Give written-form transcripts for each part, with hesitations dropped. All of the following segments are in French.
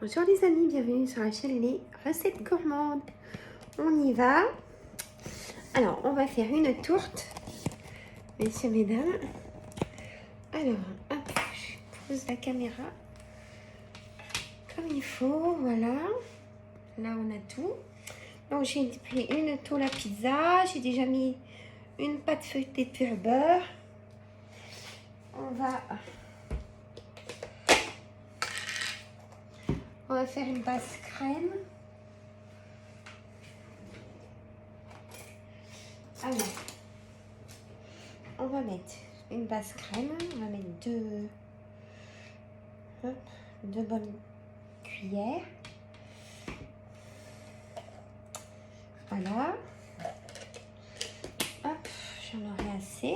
Bonjour les amis, bienvenue sur la chaîne Les Recettes Gourmandes. On y va. Alors, on va faire une tourte, messieurs, mesdames. Alors, hop, je pose la caméra comme il faut, voilà. Là, on a tout. Donc, j'ai pris une tôle à pizza. J'ai déjà mis une pâte feuilletée de pur beurre. On va faire une base crème. Alors, on va mettre une base crème. On va mettre deux bonnes cuillères. Voilà. Hop, j'en aurai assez.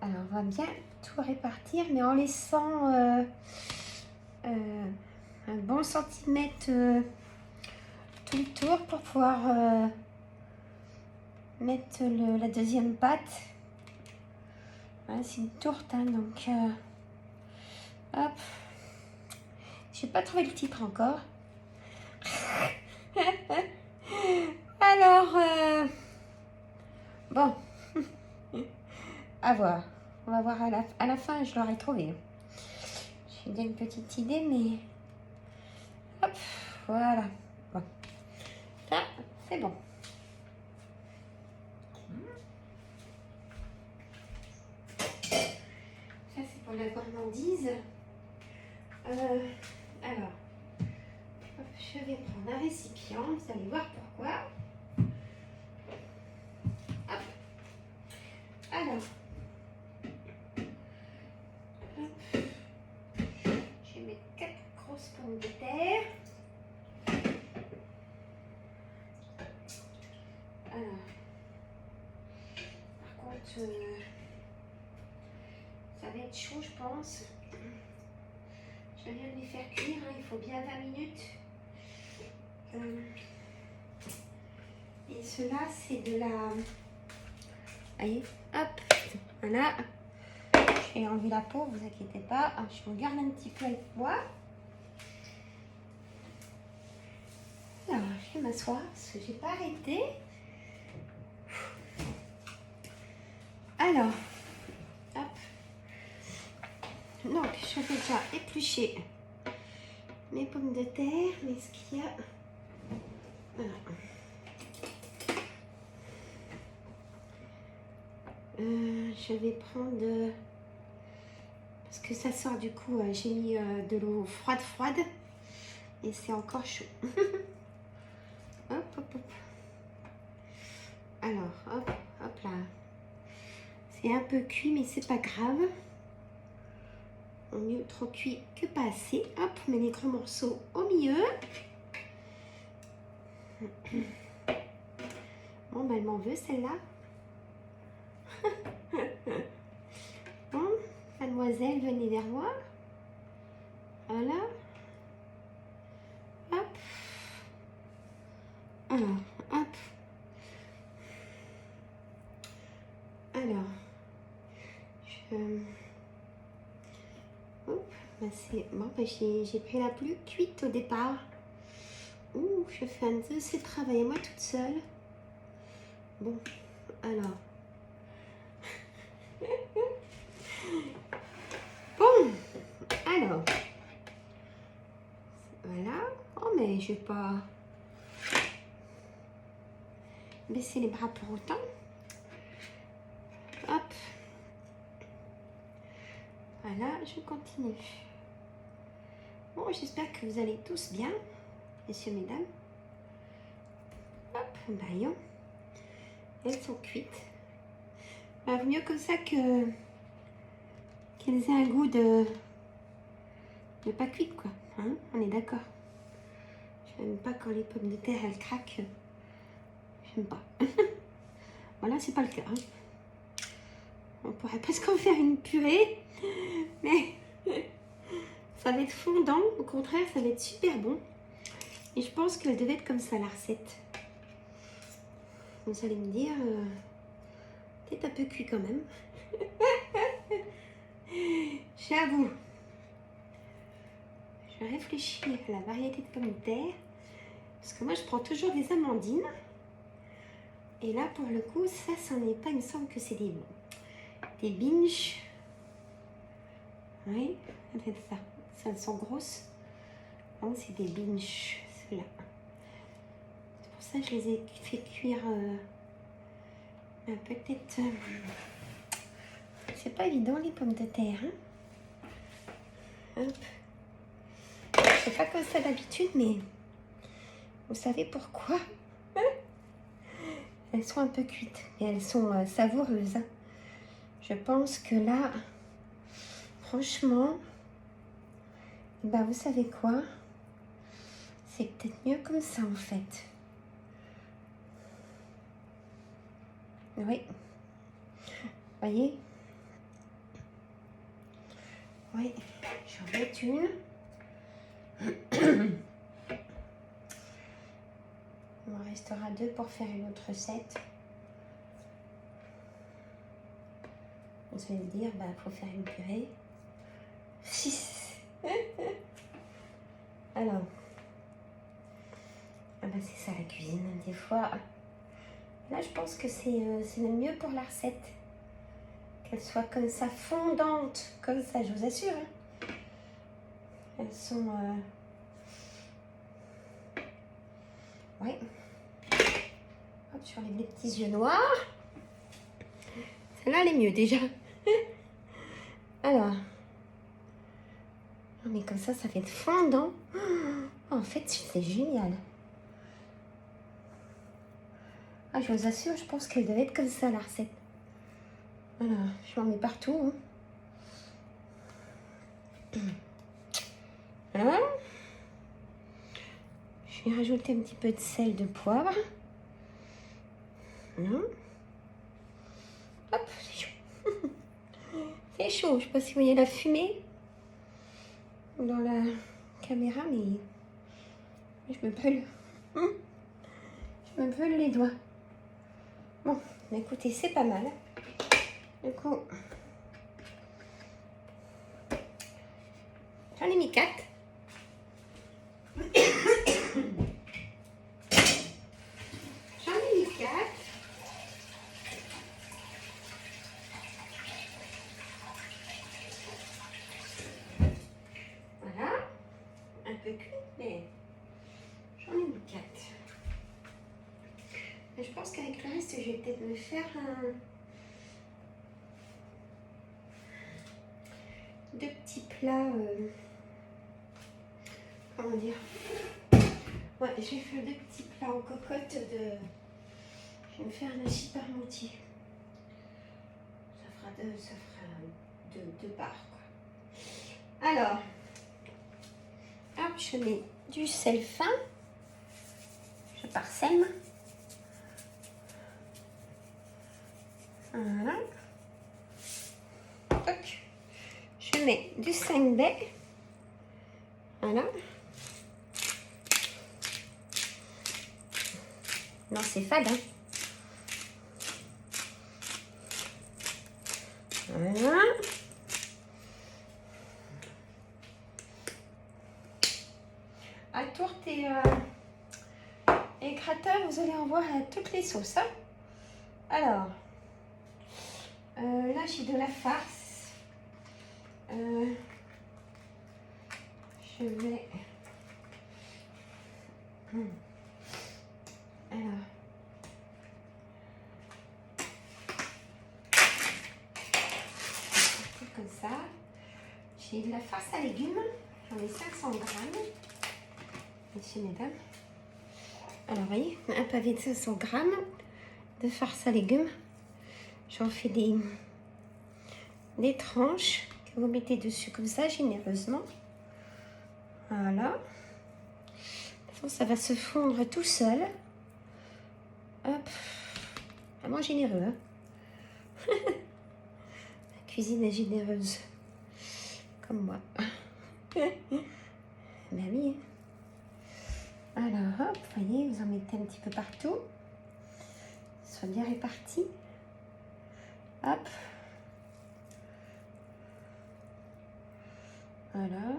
Alors, on va bien tout répartir, mais en laissant un bon centimètre tout le tour pour pouvoir mettre la deuxième pâte. Voilà, c'est une tourte, hein, donc hop. J'ai pas trouvé le titre encore. Alors, bon, à voir. On va voir à la fin, je l'aurai trouvé. J'ai déjà une petite idée, mais hop, voilà. Bon, ça, c'est bon. Ça, c'est pour la gourmandise. Alors, hop, je vais prendre un récipient. Vous allez voir pourquoi. Hop. Alors, hop. Je vais mettre 4 grosses pommes de terre. Alors, par contre, ça va être chaud, je pense. Je viens de les faire cuire, hein, il faut bien 20 minutes. Et cela, c'est de la... Allez, hop, voilà. J'ai enlevé la peau, vous inquiétez pas. Je vous garde un petit peu avec moi. Alors, je vais m'asseoir parce que j'ai pas arrêté. Alors, hop. Donc, je vais déjà éplucher mes pommes de terre, mais ce qu'il y a... Voilà. Je vais prendre... Parce que ça sort du coup, j'ai mis de l'eau froide. Et c'est encore chaud. Hop, hop, hop. Alors, hop, hop là. C'est un peu cuit, mais c'est pas grave. Mieux trop cuit que pas assez. Hop, on met les gros morceaux au milieu. Bon, ben, elle m'en veut celle-là. Bon, mademoiselle, venez vers moi. Voilà. Hop. Alors, hop. Alors, hop, ben c'est bon, ben j'ai pris la plus cuite au départ. Ouh, je fais un de ces travail à moi toute seule. Bon, alors. Bon, alors. Voilà. Oh, mais je vais pas baisser les bras pour autant. Hop. Voilà, je continue. Bon, j'espère que vous allez tous bien, messieurs, mesdames. Hop, baillons. Elles sont cuites. Bah, mieux comme ça que qu'elles aient un goût de pas cuites, quoi. Hein, on est d'accord. J'aime pas quand les pommes de terre, elles craquent. J'aime pas. Voilà, c'est pas le cas. Hein. On pourrait presque en faire une purée, mais ça va être fondant. Au contraire, ça va être super bon. Et je pense qu'elle devait être comme ça, la recette. Vous allez me dire, peut-être un peu cuit quand même. J'avoue. je vais réfléchir à la variété de pommes de terre. Parce que moi, je prends toujours des amandines. Et là, pour le coup, ça n'en est pas. Il me semble que c'est des binges. Oui, ça doit être ça. Ça, elles sont grosses. Non, c'est des binges, ceux-là. C'est pour ça que je les ai fait cuire. Peut-être. C'est pas évident, les pommes de terre. Hein. Hop. Je fais pas comme ça d'habitude, mais vous savez pourquoi? Elles sont un peu cuites et elles sont savoureuses. Hein. Je pense que là, franchement, ben vous savez quoi? C'est peut-être mieux comme ça en fait. Oui. Voyez? Oui. J'en mets une. Il m'en restera 2 pour faire une autre recette. Vous allez me dire, bah, faut faire une purée. 6. Alors, ah bah c'est ça la cuisine, des fois. Là, je pense que c'est le mieux pour la recette. Qu'elle soit comme ça, fondante, comme ça, je vous assure. Hein. Elles sont... Oui. Hop, je enlève les petits yeux noirs. Celle-là, elle est mieux déjà. Alors. Non, mais comme ça fait fondant. Oh, en fait, c'est génial. Ah, je vous assure, je pense qu'elle devait être comme ça, la recette. Voilà, je m'en mets partout. Hein. Voilà. Je vais rajouter un petit peu de sel, de poivre. Voilà. Hop, c'est chaud. C'est chaud, je ne sais pas si vous voyez la fumée dans la caméra, mais je me brûle. Je me brûle les doigts. Bon, écoutez, c'est pas mal. Du coup, j'en ai mis 4. J'en ai mis 4. Voilà. Un peu cuit, mais j'en ai mis 4. Mais je pense qu'avec le reste, je vais peut-être me faire deux petits plats. Comment dire? Ouais, je vais faire deux petits plats en cocotte de... Je vais me faire un hachis parmentier. Ça fera deux barres, quoi. Alors, hop, je mets du sel fin. Je parsème. Voilà. Toc. Je mets du 5 baies. Voilà. Non, c'est fade, hein. Voilà. À tourte et gratin, vous allez en voir à toutes les sauces. Hein. Alors, là, j'ai de la farce. Je vais... Alors... Comme ça. J'ai de la farce à légumes. J'en ai 500 grammes. Messieurs, mesdames. Alors, vous voyez, un pavé de 500 grammes de farce à légumes. J'en fais des tranches que vous mettez dessus comme ça, généreusement. Voilà. De toute façon, ça va se fondre tout seul. Hop. Vraiment généreux. Hein. La cuisine est généreuse. Comme moi. Ben oui. Alors, hop, vous voyez, vous en mettez un petit peu partout. Soit bien répartis. Hop. Voilà.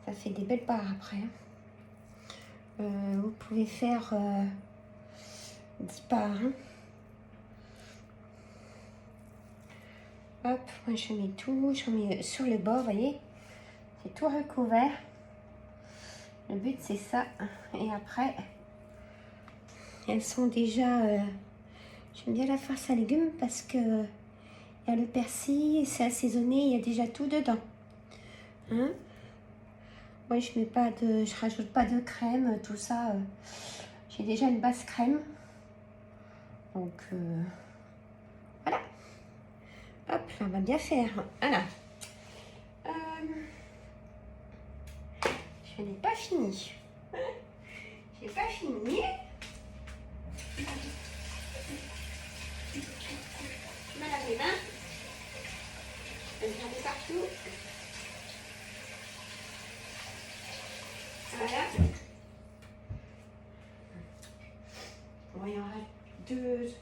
Ça fait des belles barres après. Vous pouvez faire 10 barres. Hein. Hop, moi je mets tout, je mets sur le bord, vous voyez. C'est tout recouvert. Le but c'est ça. Et après, elles sont déjà... j'aime bien la farce à légumes parce que il y a le persil, c'est assaisonné, il y a déjà tout dedans. Hein? Moi je mets pas de... Je rajoute pas de crème, tout ça. J'ai déjà une basse crème. Donc voilà. Hop, là, on va bien faire. Voilà. Je n'ai pas fini. J'ai pas fini. Je me lave les mains. Je vais me regarder partout. Voilà. Bon, il y aura deux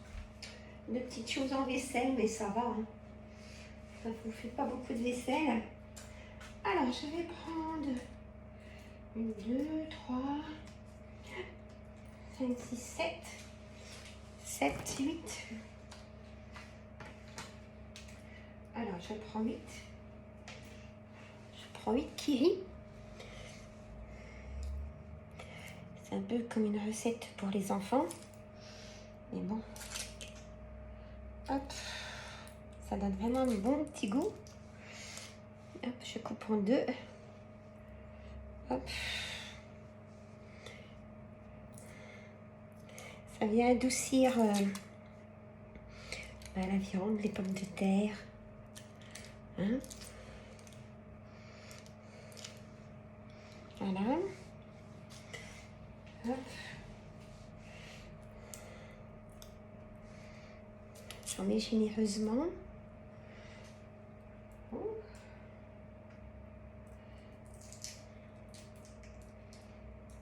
petites choses en vaisselle, mais ça va. Hein. Ça ne vous fait pas beaucoup de vaisselle. Alors, je vais prendre 1, 2, 3, 5, 6, 7, 7, 8. Alors, je prends 8. Je prends 8 kiri. C'est un peu comme une recette pour les enfants. Mais bon. Hop. Ça donne vraiment un bon petit goût. Hop, je coupe en 2. Hop. Ça vient adoucir la viande, les pommes de terre. Hein? Voilà. Hop. J'en mets généreusement.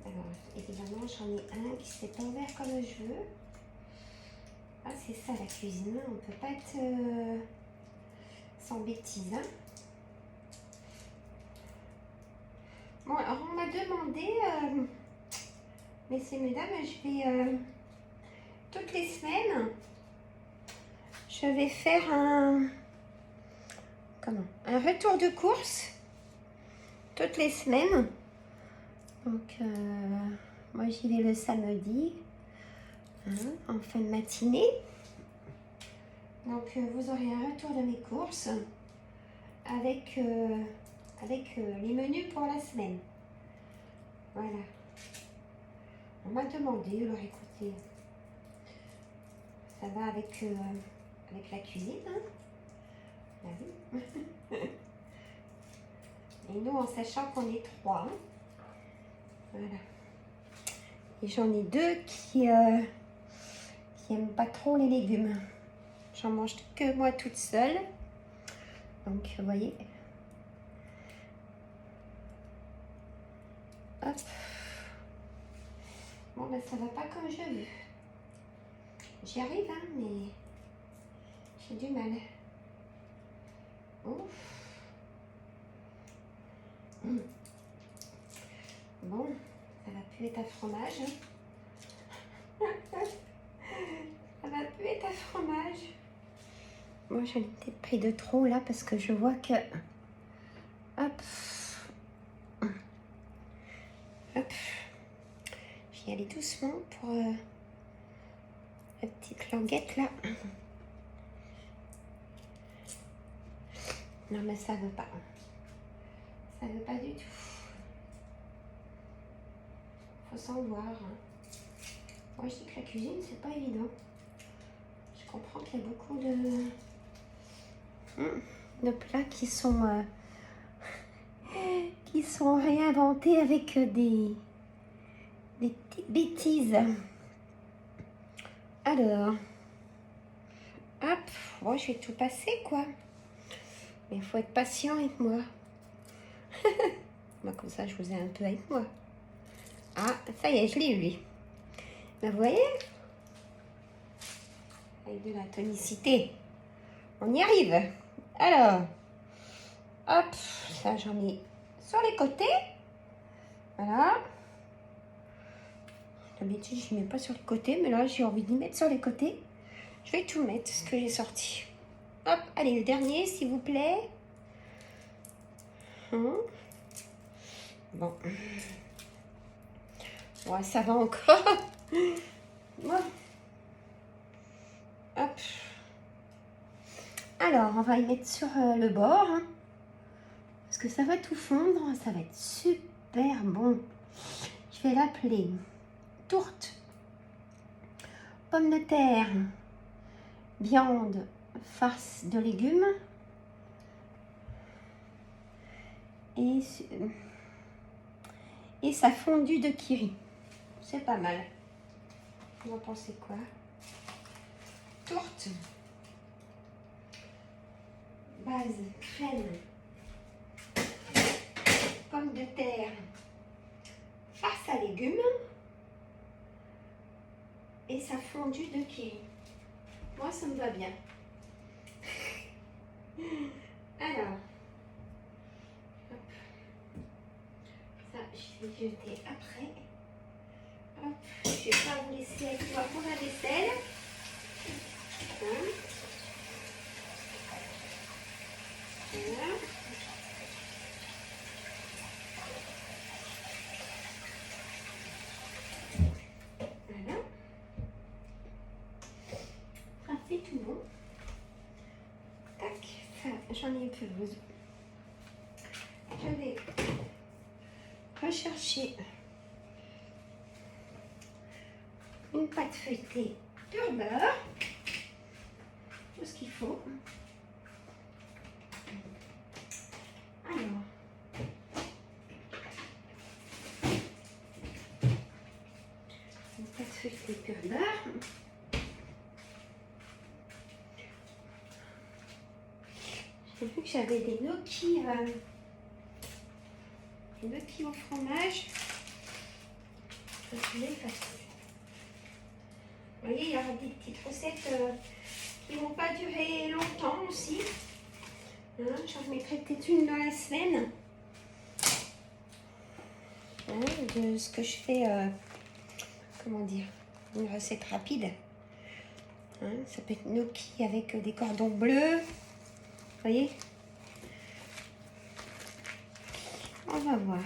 Alors, évidemment, j'en ai un qui s'est pas ouvert comme je veux. Ah, c'est ça la cuisine. On ne peut pas être sans bêtises. Hein. Bon, alors on m'a demandé, messieurs, mesdames, je vais toutes les semaines, je vais faire un retour de course toutes les semaines. Donc, moi j'y vais le samedi, hein, en fin de matinée. Donc, vous aurez un retour de mes courses avec les menus pour la semaine. Voilà. On m'a demandé, alors écoutez, ça va avec la cuisine. Hein. Ah oui. Et nous, en sachant qu'on est 3. Hein. Voilà. Et j'en ai 2 qui aiment pas trop les légumes. J'en mange que moi toute seule. Donc, vous voyez. Hop. Bon, ben ça va pas comme je veux. J'y arrive, hein, mais j'ai du mal. Ouf. Bon, ça va plus être à fromage. Ça va plus être à fromage. Moi, j'en ai peut-être pris de trop là parce que je vois que... Hop. Hop. Je vais y aller doucement pour la petite languette là. Non, mais ça veut pas. Ça veut pas du tout. Faut s'en voir. Hein. Moi, je dis que la cuisine, c'est pas évident. Je comprends qu'il y a beaucoup de plats qui sont réinventés avec des petites bêtises. Alors, hop, bon, je vais tout passer, quoi. Mais il faut être patient avec moi. Moi, comme ça, je vous ai un peu avec moi. Ah, ça y est, je l'ai eu, lui. Ben, vous voyez? Avec de la tonicité. On y arrive. Alors, hop, ça j'en ai sur les côtés. Voilà. D'habitude, je ne mets pas sur les côtés, mais là, j'ai envie d'y mettre sur les côtés. Je vais tout mettre, ce que j'ai sorti. Hop, allez, le dernier, s'il vous plaît. Bon. Ouais, ça va encore. Bon. Hop. Alors, on va y mettre sur le bord. Hein, parce que ça va tout fondre. Ça va être super bon. Je vais l'appeler tourte, pommes de terre, viande, farce de légumes et sa fondue de kiri. C'est pas mal. Vous en pensez quoi? Tourte, base, crème, pommes de terre, farce à légumes et sa fondue de kiri. Moi, ça me va bien. Alors, hop. Ça, je vais jeter après. Hop. Je ne vais pas vous laisser avec moi pour la vaisselle. Hein. Voilà. Voilà. Ça c'est tout bon. Tac. Ça, j'en ai un peu besoin. Je vais rechercher une pâte feuilletée de beurre. Tout ce qu'il faut. Alors, une pâte feuilletée pure beurre. J'ai vu que j'avais des gnocchis au fromage. Ça c'est facile. Vous voyez, il y aura des petites recettes qui ne vont pas durer longtemps aussi. Hein, j'en mettrai peut-être une dans la semaine. Hein, de ce que je fais, comment dire, une recette rapide. Hein, ça peut être gnocchi avec des cordons bleus. Vous voyez? On va voir.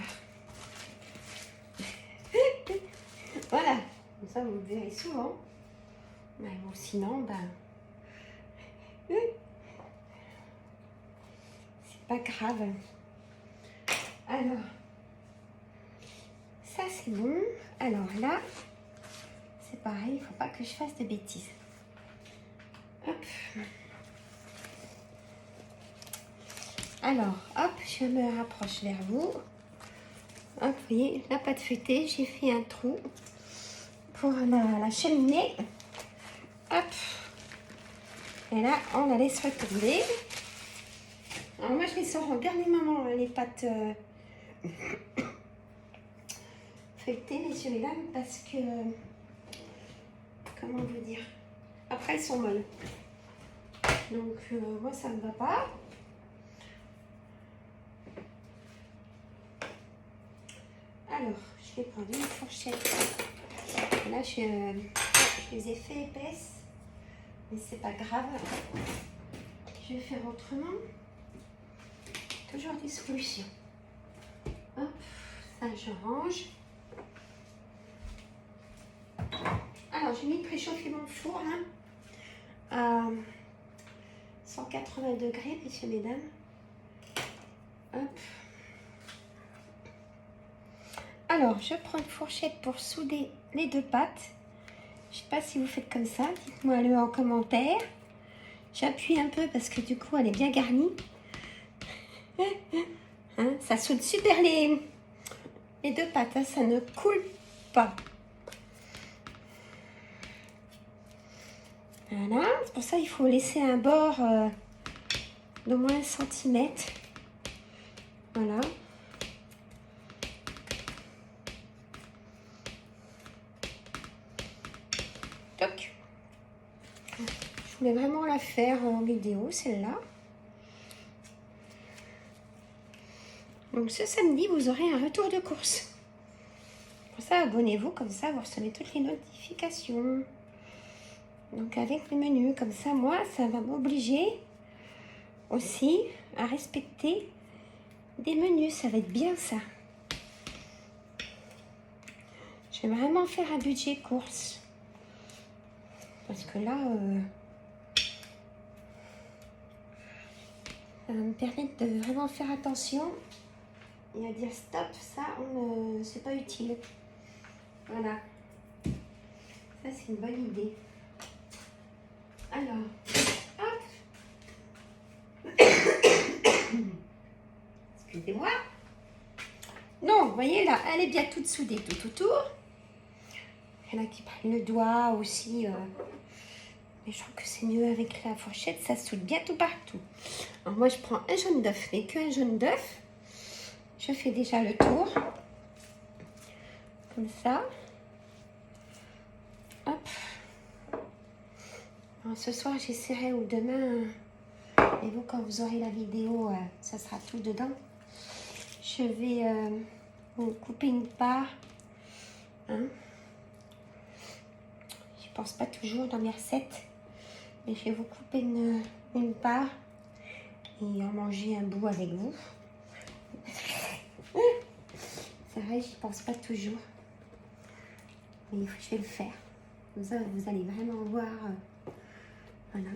Voilà, comme ça vous le verrez souvent. Mais bon, sinon, ben, c'est pas grave. Alors, ça c'est bon. Alors là, c'est pareil, il ne faut pas que je fasse de bêtises. Hop. Alors, hop, je me rapproche vers vous. Hop, vous voyez, la pâte feuilletée, j'ai fait un trou pour la cheminée. Hop. Et là, on la laisse retomber. Alors moi, je les sors en dernier moment, les pâtes feuilletées, les celui-là, parce que, comment vous dire, après, elles sont molles. Donc, moi, ça ne me va pas. Alors, je vais prendre une fourchette. Là, je les ai fait épaisses, mais c'est pas grave. Je vais faire autrement. Toujours des solutions. Hop, ça je range. Alors, j'ai mis de préchauffer mon four hein, à 180 degrés, messieurs, mesdames. Hop. Alors, je prends une fourchette pour souder les deux pâtes. Je ne sais pas si vous faites comme ça. Dites-moi le en commentaire. J'appuie un peu parce que du coup, elle est bien garnie. Hein, ça soude super les deux pâtes. Hein, ça ne coule pas. Voilà. C'est pour ça qu'il faut laisser un bord d'au moins 1 centimètre. Voilà. Toc. Je voulais vraiment la faire en vidéo, celle-là. Donc ce samedi, vous aurez un retour de course. Pour ça, abonnez-vous, comme ça, vous recevez toutes les notifications. Donc avec les menus, comme ça, moi, ça va m'obliger aussi à respecter des menus. Ça va être bien ça. Je vais vraiment faire un budget course. Parce que là, ça va me permettre de vraiment faire attention et à dire stop, ça, c'est pas utile. Voilà. Ça, c'est une bonne idée. Alors, hop. Excusez-moi. Donc, vous voyez là, elle est bien toute soudée tout autour. Il y en a qui prennent le doigt aussi. Mais je trouve que c'est mieux avec la fourchette, ça soude bien tout partout. Alors moi, je prends un jaune d'œuf, mais qu'un jaune d'œuf. Je fais déjà le tour. Comme ça. Hop. Alors, ce soir, j'essaierai ou demain. Et vous, quand vous aurez la vidéo, ça sera tout dedans. Je vais vous couper une part. Hein. Je pense pas toujours dans mes recettes. Mais je vais vous couper une part. Et en manger un bout avec vous. C'est vrai, j'y pense pas toujours. Mais je vais le faire. Comme ça, vous allez vraiment voir. Voilà.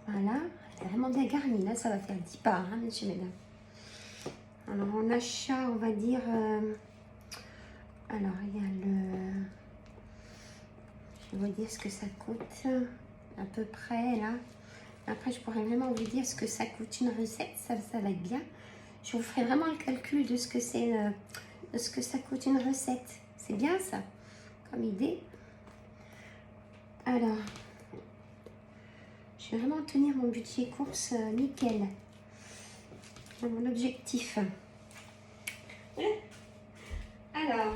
Voilà. Elle est vraiment bien garnie. Là, ça va faire 10 parts, hein, monsieur, mesdames. Alors, en achat, on va dire... alors, il y a le... Je vais vous dire ce que ça coûte. À peu près, là. Après, je pourrais vraiment vous dire ce que ça coûte une recette. Ça va être bien. Je vous ferai vraiment le calcul de ce que c'est... de ce que ça coûte une recette. C'est bien, ça, comme idée. Alors... je vais vraiment tenir mon budget course nickel. Mon objectif. Alors,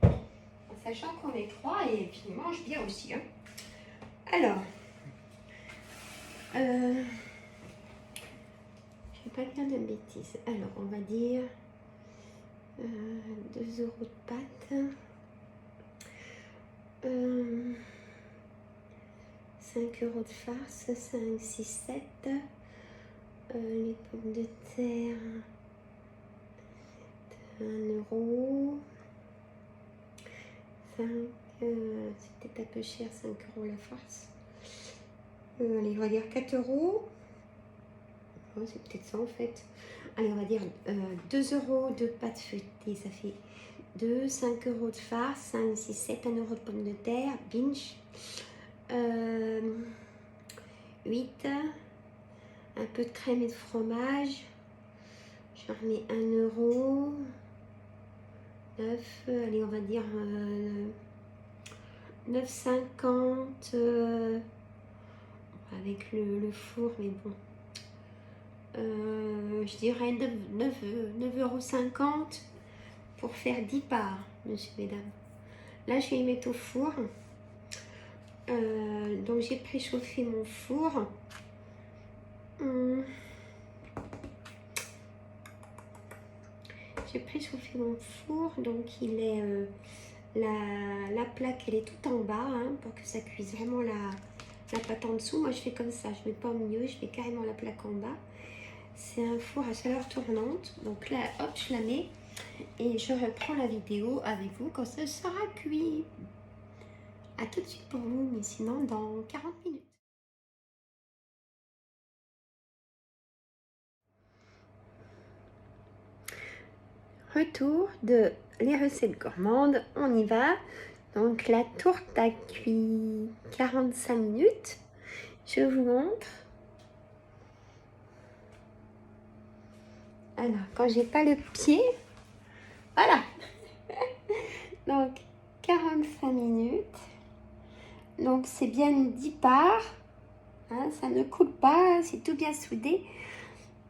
en sachant qu'on est 3 et puis on mange bien aussi. Hein. Alors, je ne vais pas dire de bêtises. Alors, on va dire 2 € de pâtes. 5 € de farce, 5, 6, 7. Les pommes de terre, 1 €. 5, c'est peut-être un peu cher, 5 € la farce. Allez, on va dire 4 €. Oh, c'est peut-être ça en fait. Allez, on va dire 2 € de pâte feuilletée, ça fait 2, 5 € de farce, 5, 6, 7, 1 € de pommes de terre, binge. 8, un peu de crème et de fromage, je remets 1 €, 9, allez on va dire 9,50 avec le four, mais bon, je dirais 9,50 € pour faire 10 parts, monsieur, mesdames. Là, je vais les mettre au four. Donc j'ai préchauffé mon four. J'ai préchauffé mon four, donc il est la plaque, elle est tout en bas, hein, pour que ça cuise vraiment la pâte en dessous. Moi je fais comme ça, je mets pas au milieu, je mets carrément la plaque en bas. C'est un four à chaleur tournante, donc là hop je la mets et je reprends la vidéo avec vous quand ça sera cuit. A tout de suite pour vous, mais sinon dans 40 minutes. Retour de les recettes gourmandes, on y va. Donc la tourte a cuit 45 minutes. Je vous montre. Alors, quand j'ai pas le pied, voilà. Donc 45 minutes. Donc c'est bien 10 parts. Hein, ça ne coule pas, c'est tout bien soudé.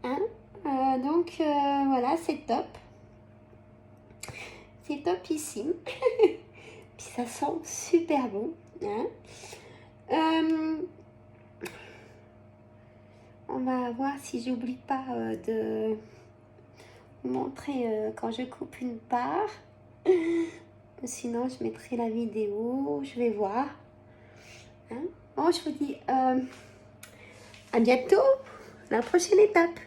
Hein, donc voilà, c'est top. C'est topissime. Puis ça sent super bon. Hein. On On va voir si j'oublie pas de vous montrer quand je coupe une part. Sinon, je mettrai la vidéo. Je vais voir. Hein? Bon, je vous dis à bientôt. La prochaine étape.